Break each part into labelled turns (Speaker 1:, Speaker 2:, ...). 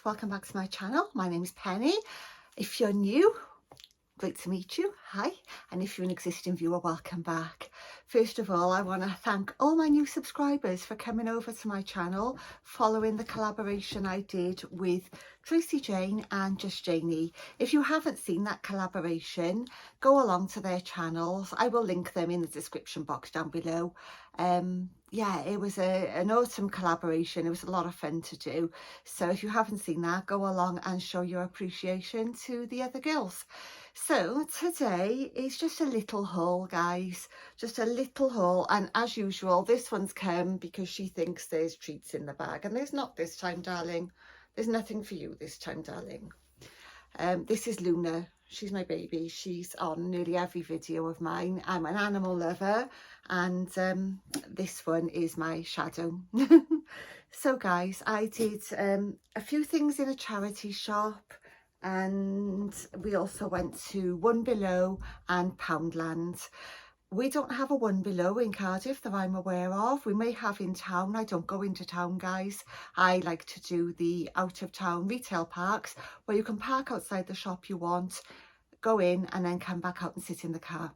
Speaker 1: welcome back to my channel. My name is Penny. If you're new, great to meet you. Hi. And if you're an existing viewer, welcome back. First of all, I want to thank all my new subscribers for coming over to my channel following the collaboration I did with Tracy Jane and Janeys. If you haven't seen that collaboration, go along to their channels. I will link them in the description box down below. Yeah, it was an awesome collaboration. It was a lot of fun to do. So if you haven't seen that, go along and show your appreciation to the other girls. So today is just a little haul, guys, just a little haul. And as usual, this one's come because she thinks there's treats in the bag, and there's not this time, darling. There's nothing for you this time, darling. This is Luna. She's my baby. She's on nearly every video of mine. I'm an animal lover, and this one is my shadow. So guys, I did a few things in a charity shop, and we also went to One Below and Poundland. We don't have a One Below in Cardiff that I'm aware of. We may have in town. I don't go into town, guys. I like to do the out of town retail parks where you can park outside the shop you want, go in and then come back out and sit in the car.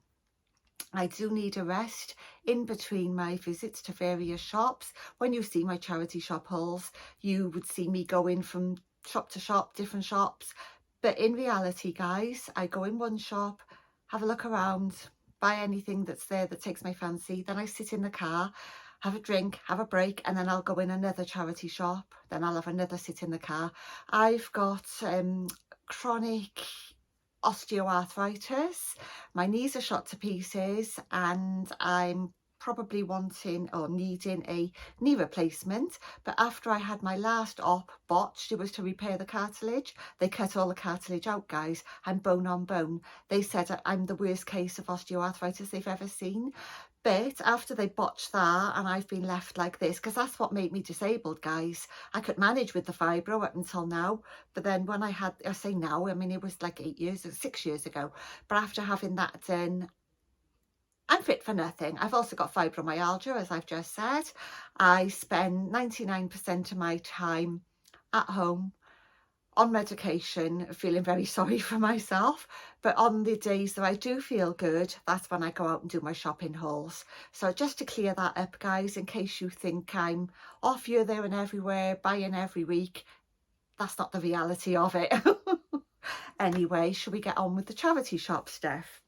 Speaker 1: I do need a rest in between my visits to various shops. When you see my charity shop hauls, you would see me going from shop to shop, different shops. But in reality, guys, I go in one shop, have a look around, buy anything that's there that takes my fancy, then I sit in the car, have a drink, have a break, and then I'll go in another charity shop, then I'll have another sit in the car. I've got chronic osteoarthritis. My knees are shot to pieces, and I'm probably wanting or needing a knee replacement. But after I had my last op botched, it was to repair the cartilage. They cut all the cartilage out, guys. I'm bone on bone. They said I'm the worst case of osteoarthritis they've ever seen. But after they botched that, and I've been left like this, because that's what made me disabled, guys. I could manage with the fibro up until now, but then when I say now, I mean it was like 6 years ago, but after having that done, I'm fit for nothing. I've also got fibromyalgia, as I've just said. I spend 99% of my time at home on medication, feeling very sorry for myself. But on the days that I do feel good, that's when I go out and do my shopping hauls. So just to clear that up, guys, in case you think I'm off here, there and everywhere, buying every week, that's not the reality of it. Anyway, shall we get on with the charity shop stuff?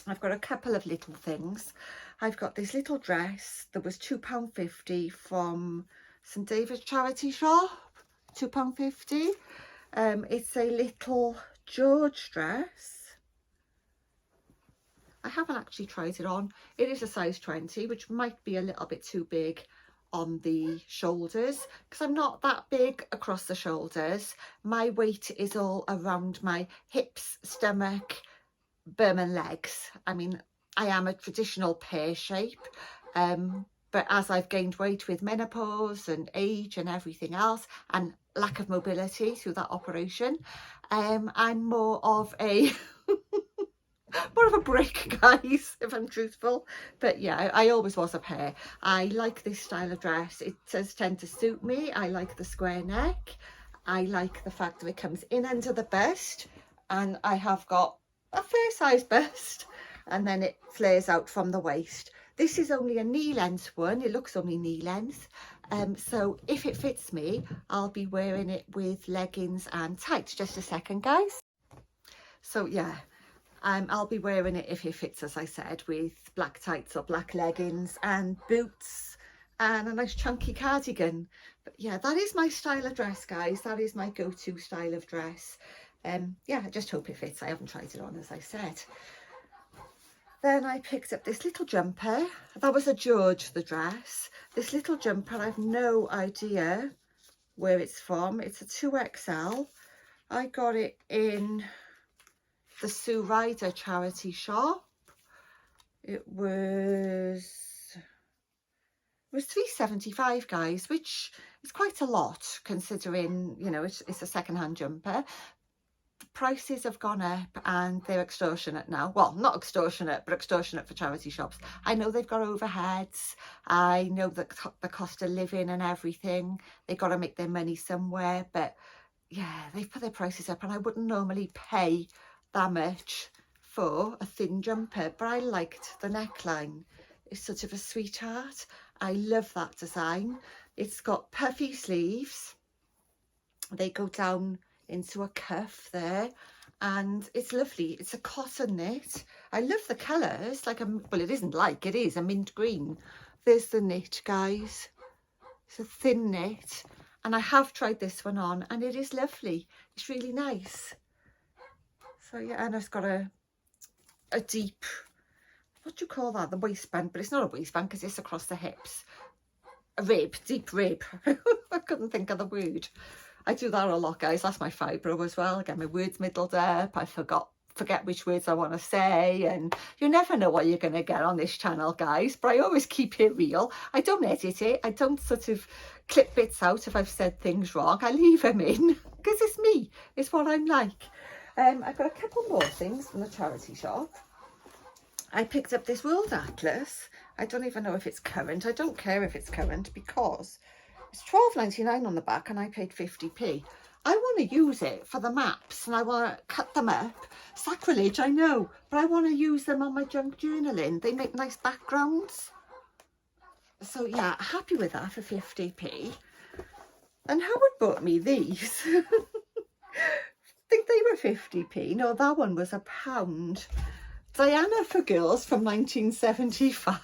Speaker 1: I've got a couple of little things. I've got this little dress that was £2.50 from St David's charity shop. £2.50. It's a little George dress. I haven't actually tried it on. It is a size 20, which might be a little bit too big on the shoulders, because I'm not that big across the shoulders. My weight is all around my hips, stomach, bum and legs. I mean, I am a traditional pear shape, but as I've gained weight with menopause and age and everything else, and lack of mobility through that operation, I'm more of a brick, guys, if I'm truthful. But yeah, I always was a pear. I like this style of dress. It does tend to suit me. I like the square neck. I like the fact that it comes in under the bust, and I have got a fair size bust, and then it flares out from the waist. This is only a knee length one. It looks only knee length, so if it fits me, I'll be wearing it with leggings and tights. Just a second, guys. So yeah, I'll be wearing it if it fits, as I said, with black tights or black leggings and boots and a nice chunky cardigan. But yeah, that is my style of dress, guys. That is my go-to style of dress. Yeah, I just hope it fits. I haven't tried it on, as I said. Then I picked up this little jumper. That was a George, the dress. This little jumper, I've no idea where it's from. It's a 2XL. I got it in the Sue Ryder charity shop. It was £3.75, guys, which is quite a lot considering, you know, it's a second-hand jumper. Prices have gone up and they're extortionate now. Well, not extortionate, but extortionate for charity shops. I know they've got overheads. I know that the cost of living and everything, they've got to make their money somewhere. But yeah, they've put their prices up, and I wouldn't normally pay that much for a thin jumper, but I liked the neckline. It's sort of a sweetheart. I love that design. It's got puffy sleeves. They go down into a cuff there, and it's lovely. It's a cotton knit. I love the colours. Like well, it isn't like, it is a mint green. There's the knit, guys. It's a thin knit, and I have tried this one on, and it is lovely. It's really nice. So yeah, and it's got a deep, what do you call that, the waistband, but it's not a waistband because it's across the hips. A rib, deep rib. I couldn't think of the word. I do that a lot, guys. That's my fibro as well. I get my words middled up. I forget which words I want to say, and you never know what you're going to get on this channel, guys, but I always keep it real. I don't edit it. I don't sort of clip bits out if I've said things wrong. I leave them in because it's me. It's what I'm like. I've got a couple more things from the charity shop. I picked up this World Atlas. I don't even know if it's current. I don't care if it's current because it's £12.99 on the back, and I paid 50p. I want to use it for the maps, and I want to cut them up. Sacrilege, I know, but I want to use them on my junk journaling. They make nice backgrounds. So yeah, happy with that for 50p. And Howard bought me these. I think they were 50p. No, that one was £1. Diana for Girls from 1975.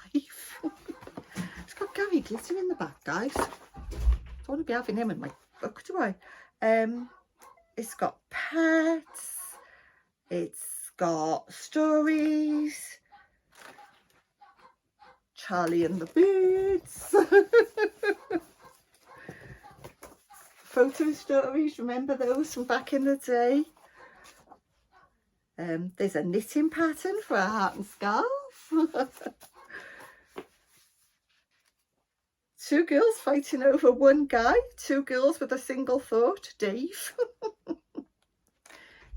Speaker 1: It's got Gary Glitter in the back, guys. Don't want to be having him in my book, do I? It's got pets. It's got stories. Charlie and the Birds. Photo stories, remember those from back in the day? There's a knitting pattern for a hat and scarf. Two girls fighting over one guy. Two girls with a single thought. Dave.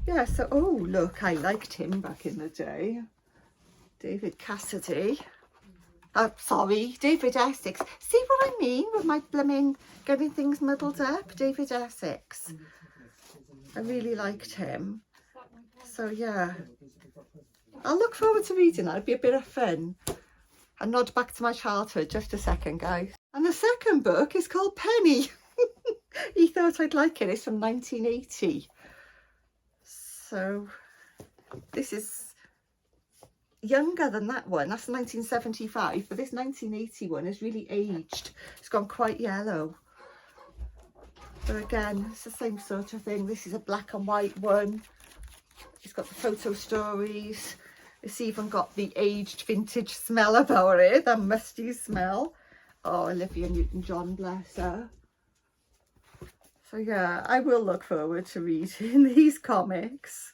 Speaker 1: Yeah, so, oh, look, I liked him back in the day. David Cassidy. Sorry, David Essex. See what I mean with my blooming getting things muddled up? David Essex. I really liked him. So yeah, I'll look forward to reading that. It'd be a bit of fun. A nod back to my childhood. Just a second, guys. And the second book is called Penny. He thought I'd like it. It's from 1980. So this is younger than that one. That's 1975, but this 1980 one is really aged. It's gone quite yellow. But again, it's the same sort of thing. This is a black and white one. It's got the photo stories. It's even got the aged vintage smell about it, that musty smell. Oh, Olivia Newton-John, bless her. So yeah, I will look forward to reading these comics.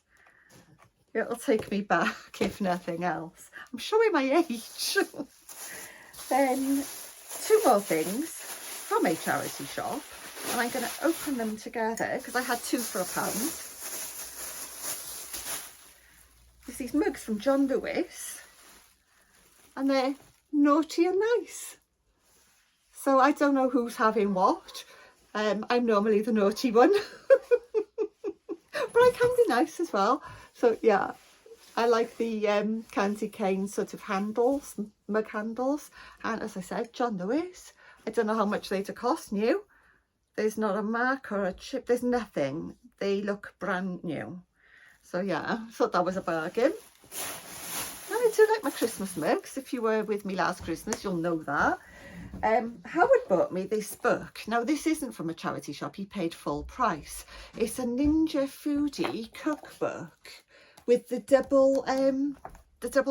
Speaker 1: It'll take me back, if nothing else. I'm showing my age. Then two more things from a charity shop, and I'm going to open them together because I had two for £1. There's these mugs from John Lewis, and they're naughty and nice. So I don't know who's having what. I'm normally the naughty one. But I can be nice as well. So yeah, I like the candy cane sort of handles, mug handles. And as I said, John Lewis. I don't know how much they'd cost new. There's not a mark or a chip. There's nothing. They look brand new. So yeah, I thought that was a bargain. And I do like my Christmas mugs. If you were with me last Christmas, you'll know that. Howard bought me this book. Now this isn't from a charity shop. He paid full price. It's a Ninja Foodie cookbook with the double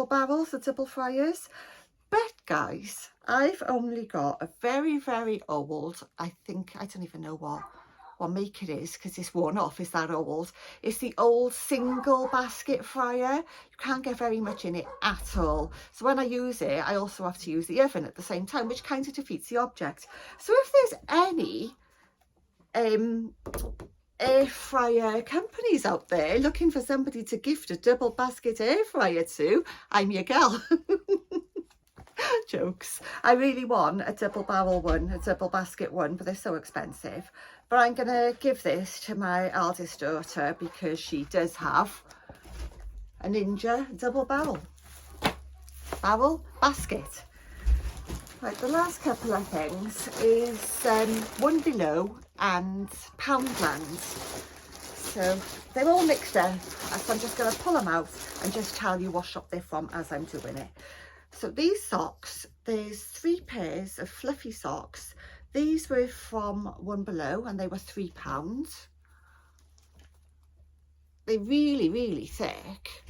Speaker 1: barrels, the double fryers. But guys, I've only got a very, very old, I don't even know what make it is because it's worn off. It's that old. It's the old single basket fryer. You can't get very much in it at all. So when I use it, I also have to use the oven at the same time, which kind of defeats the object. So if there's any air fryer companies out there looking for somebody to gift a double basket air fryer to, I'm your gal. Jokes. I really want a double barrel one, a double basket one, but they're so expensive. But I'm going to give this to my eldest daughter because she does have a Ninja double barrel basket. Right, the last couple of things is One Below and Poundland. So they're all mixed up, so I'm just going to pull them out and just tell you what shop they're from as I'm doing it. So these socks, there's 3 pairs of fluffy socks. These were from One Below and they were £3. They're really, really thick,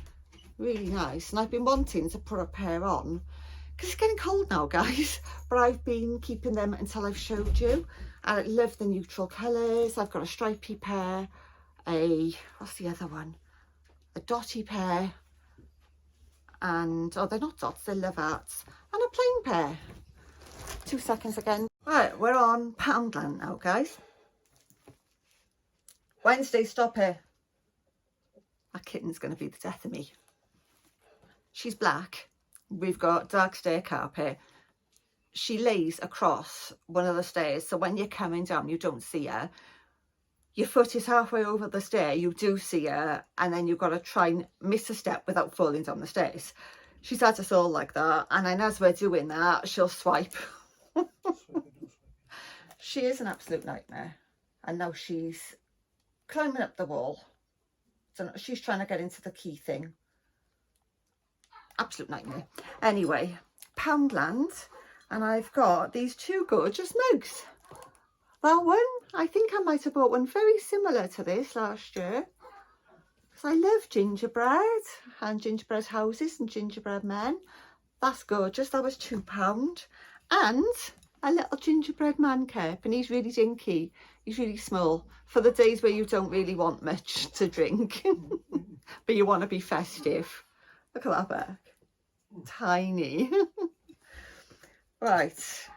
Speaker 1: really nice. And I've been wanting to put a pair on because it's getting cold now, guys. But I've been keeping them until I've showed you. And I love the neutral colours. I've got a stripy pair, what's the other one? A dotty pair. And, oh, they're not dots, they're love arts. And a plain pair. 2 seconds again. Right, we're on Poundland now, guys. Wednesday, stop here. That kitten's going to be the death of me. She's black. We've got dark stair carpet. She lays across one of the stairs, so when you're coming down, you don't see her. Your foot is halfway over the stair, you do see her, and then you've got to try and miss a step without falling down the stairs. She's had us all like that, and then as we're doing that, she'll swipe. She is an absolute nightmare. And now she's climbing up the wall. So she's trying to get into the key thing. Absolute nightmare. Anyway, Poundland, and I've got these 2 gorgeous mugs. That one, I think I might have bought one very similar to this last year. Because I love gingerbread and gingerbread houses and gingerbread men. That's gorgeous. That was £2. And a little gingerbread man cup, and he's really dinky. He's really small for the days where you don't really want much to drink, but you want to be festive. Look at that back. Tiny. Right.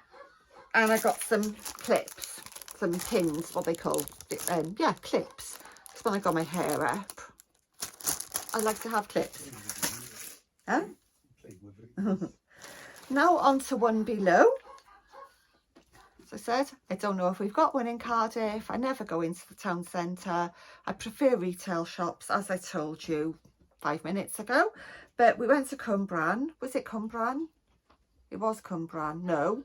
Speaker 1: And I got some clips, some pins, what they call, yeah, clips. Because when I got my hair up, I like to have clips. Huh? Now on to One Below. As I said, I don't know if we've got one in Cardiff. I never go into the town centre. I prefer retail shops, as I told you 5 minutes ago. But we went to Cwmbran. Was it Cwmbran? It was Cwmbran. No,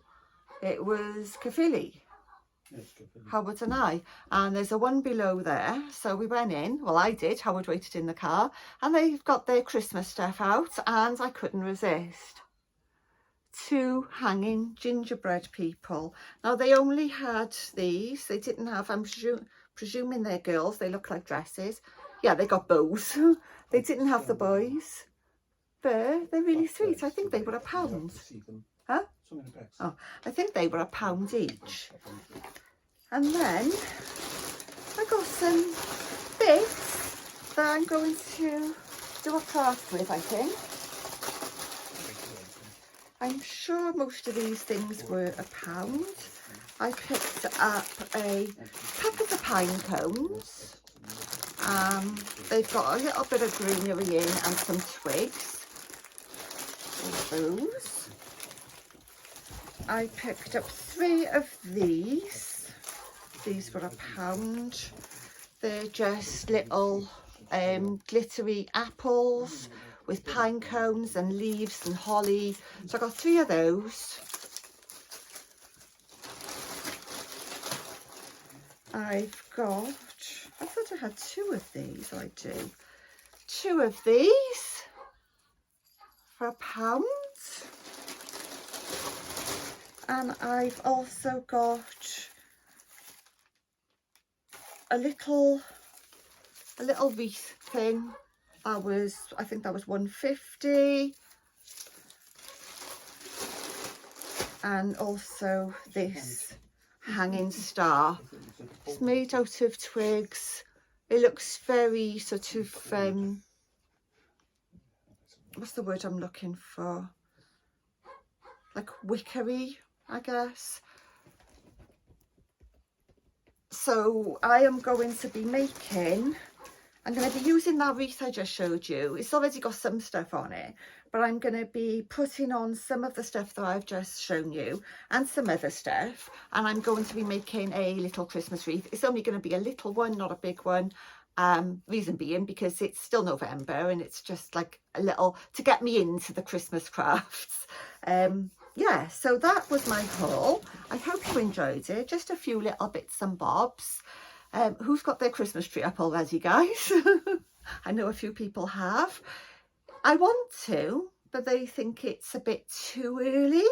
Speaker 1: it was Caerphilly. Howard and I. And there's a One Below there. So we went in. Well, I did. Howard waited in the car. And they've got their Christmas stuff out. And I couldn't resist. 2 hanging gingerbread people. Now they only had these. They didn't have, I'm presuming they're girls. They look like dresses. Yeah, they got bows. They didn't have the boys. But they're really sweet. I think they were £1. Huh? Oh, I think they were £1 each. And then I got some bits that I'm going to do a craft with, I think. I'm sure most of these things were £1. I picked up a packet of pine cones. They've got a little bit of greenery in and some twigs. Those. I picked up 3 of these. These were £1. They're just little glittery apples with pine cones and leaves and holly. So I got 3 of those. I've got, I thought I had 2 of these. I do. 2 of these for £1. And I've also got a little wreath thing. I think that was £1.50. And also this hanging star. It's made out of twigs. It looks very sort of, what's the word I'm looking for? Like wickery, I guess. So I am going to be making I'm going to be using that wreath I just showed you. It's already got some stuff on it, but I'm going to be putting on some of the stuff that I've just shown you and some other stuff. And I'm going to be making a little Christmas wreath. It's only going to be a little one, not a big one. Reason being because it's still November and it's just like a little to get me into the Christmas crafts. Yeah, so that was my haul. I hope you enjoyed it. Just a few little bits and bobs. Who's got their Christmas tree up already, guys? I know a few people have. I want to, but they think it's a bit too early.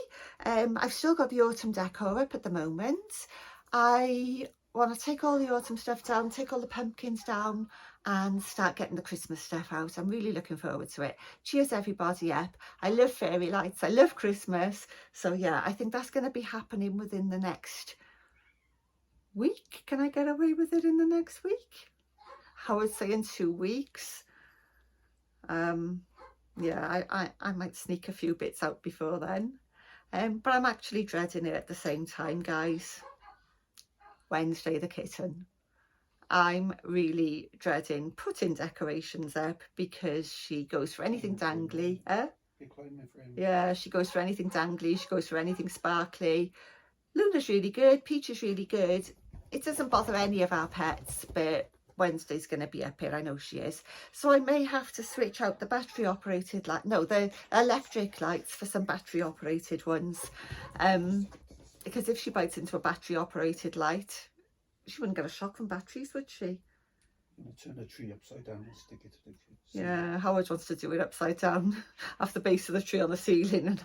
Speaker 1: I've still got the autumn decor up at the moment. I want to take all the autumn stuff down, take all the pumpkins down and start getting the Christmas stuff out. I'm really looking forward to it. Cheers everybody up. I love fairy lights. I love Christmas. So yeah, I think that's going to be happening within the next week. Can I get away with it in the next week? I would say in 2 weeks. Yeah, I might sneak a few bits out before then. But I'm actually dreading it at the same time, guys. Wednesday the kitten. I'm really dreading putting decorations up because she goes for anything dangly. Yeah, she goes for anything dangly. She goes for anything sparkly. Luna's really good. Peach is really good. It doesn't bother any of our pets, but Wednesday's going to be up here. I know she is. So I may have to switch out the battery operated light. No, the electric lights for some battery operated ones. Because if she bites into a battery operated light, she wouldn't get a shock from batteries, would she?
Speaker 2: I'm going to turn the tree upside down and stick it to the tree.
Speaker 1: Yeah, Howard wants to do it upside down off the base of the tree on the ceiling and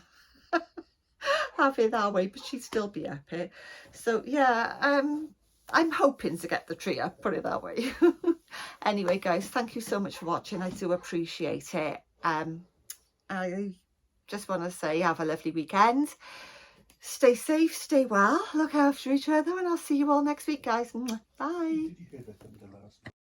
Speaker 1: have it that way, but she'd still be up here. So yeah, I'm hoping to get the tree up, put it that way. Anyway, guys, thank you so much for watching. I do appreciate it. I just want to say have a lovely weekend. Stay safe, stay well, look after each other, and I'll see you all next week, guys. Bye.